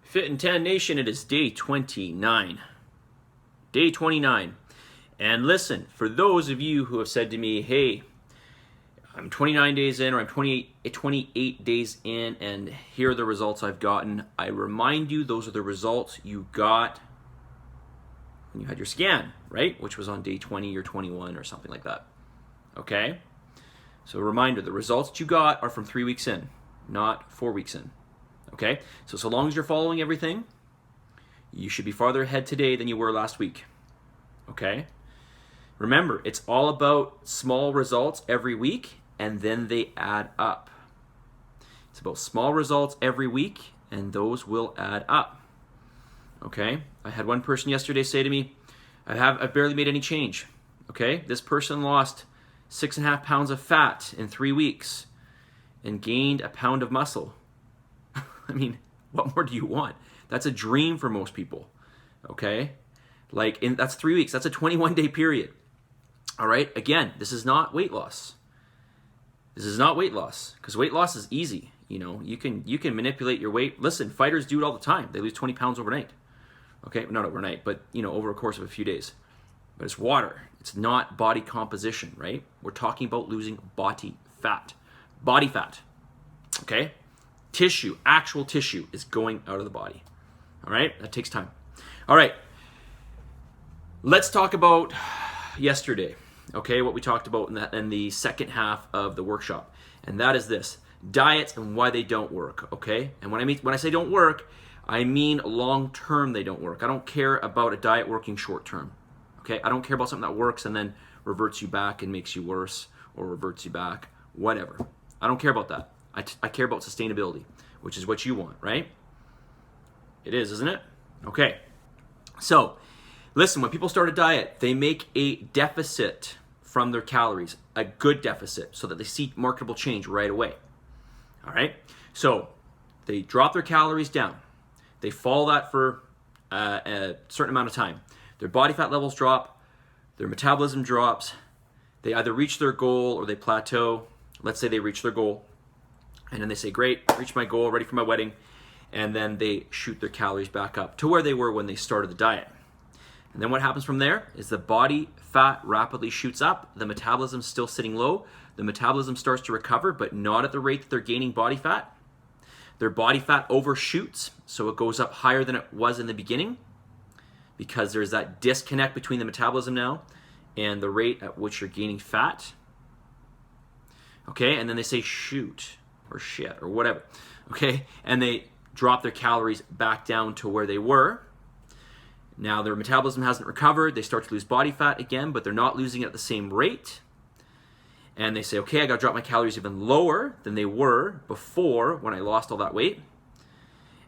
Fit in 10 Nation, it is day 29. Day 29. And listen, for those of you who have said to me, hey, I'm 29 days in or I'm 28 days in and here are the results I've gotten, I remind you those are the results you got when you had your scan, right? Which was on day 20 or 21 or something like that. Okay? So a reminder, the results that you got are from 3 weeks in, not 4 weeks in. Okay? So long as you're following everything, you should be farther ahead today than you were last week. Okay? Remember, it's all about small results every week, and then they add up. It's about small results every week, and those will add up. Okay? I had one person yesterday say to me, I've barely made any change. Okay? This person lost 6.5 pounds of fat in 3 weeks and gained a pound of muscle. I mean, what more do you want? That's a dream for most people. Okay? That's 3 weeks. That's a 21-day period. All right? Again, this is not weight loss. This is not weight loss, because weight loss is easy. You know, you can manipulate your weight. Listen, fighters do it all the time. They lose 20 pounds overnight. Okay, not overnight, but over a course of a few days. But it's water. It's not body composition, right? We're talking about losing body fat. Body fat. Okay? Tissue, actual tissue is going out of the body. All right? That takes time. All right. Let's talk about yesterday. Okay, what we talked about in the second half of the workshop. And that is this: diets and why they don't work, okay? And when I say don't work, I mean long term they don't work. I don't care about a diet working short term. Okay? I don't care about something that works and then reverts you back and makes you worse, or reverts you back, whatever. I don't care about that. I care about sustainability, which is what you want, right? It is, isn't it? Okay. So, listen, when people start a diet, they make a deficit from their calories, a good deficit, so that they see marketable change right away. All right? So, they drop their calories down. They follow that for a certain amount of time. Their body fat levels drop, their metabolism drops, they either reach their goal or they plateau. Let's say they reach their goal, and then they say, great, reached my goal, ready for my wedding, and then they shoot their calories back up to where they were when they started the diet. And then what happens from there is the body fat rapidly shoots up, the metabolism's still sitting low, the metabolism starts to recover, but not at the rate that they're gaining body fat. Their body fat overshoots, so it goes up higher than it was in the beginning, because there's that disconnect between the metabolism now and the rate at which you're gaining fat. Okay, and then they say shoot, or shit, or whatever. Okay, and they drop their calories back down to where they were. Now their metabolism hasn't recovered, they start to lose body fat again, but they're not losing it at the same rate. And they say, okay, I gotta drop my calories even lower than they were before when I lost all that weight.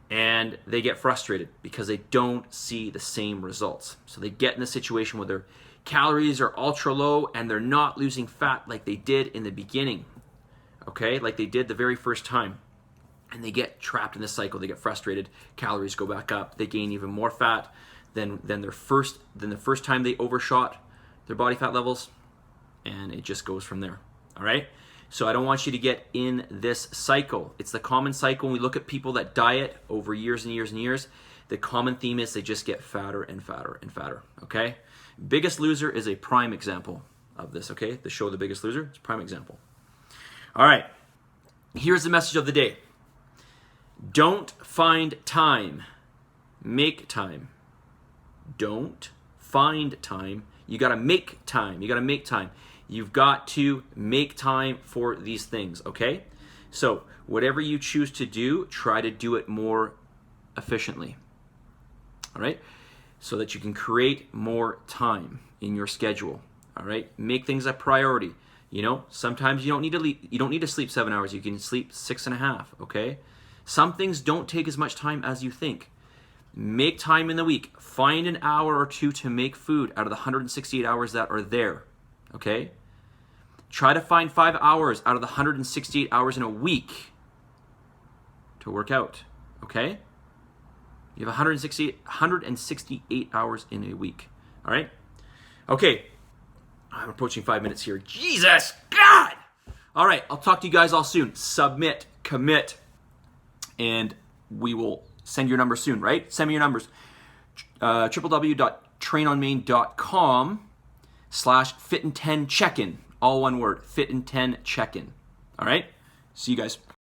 And they get frustrated because they don't see the same results. So they get in a situation where their calories are ultra low and they're not losing fat like they did in the beginning. Okay, like they did the very first time. And they get trapped in this cycle, they get frustrated, calories go back up, they gain even more fat than the first time they overshot their body fat levels, and it just goes from there. All right? So I don't want you to get in this cycle. It's the common cycle when we look at people that diet over years and years and years. The common theme is they just get fatter and fatter and fatter. Okay? Biggest Loser is a prime example of this. Okay? The show The Biggest Loser is a prime example. All right. Here's the message of the day. Don't find time. Make time. Don't find time. You got to make time. You got to make time. You've got to make time for these things, okay? So whatever you choose to do, try to do it more efficiently, all right? So that you can create more time in your schedule, all right? Make things a priority. You know, sometimes you don't need to sleep 7 hours. You can sleep 6.5, okay? Some things don't take as much time as you think. Make time in the week. Find an hour or two to make food out of the 168 hours that are there, okay? Try to find 5 hours out of the 168 hours in a week to work out, okay? You have 168 hours in a week, all right? Okay, I'm approaching 5 minutes here. Jesus, God! All right, I'll talk to you guys all soon. Submit, commit, and we will send your number soon, right? Send me your numbers. www.trainonmain.com/fit-in-10 check-in. All one word, fit-in-10 check-in. All right? See you guys.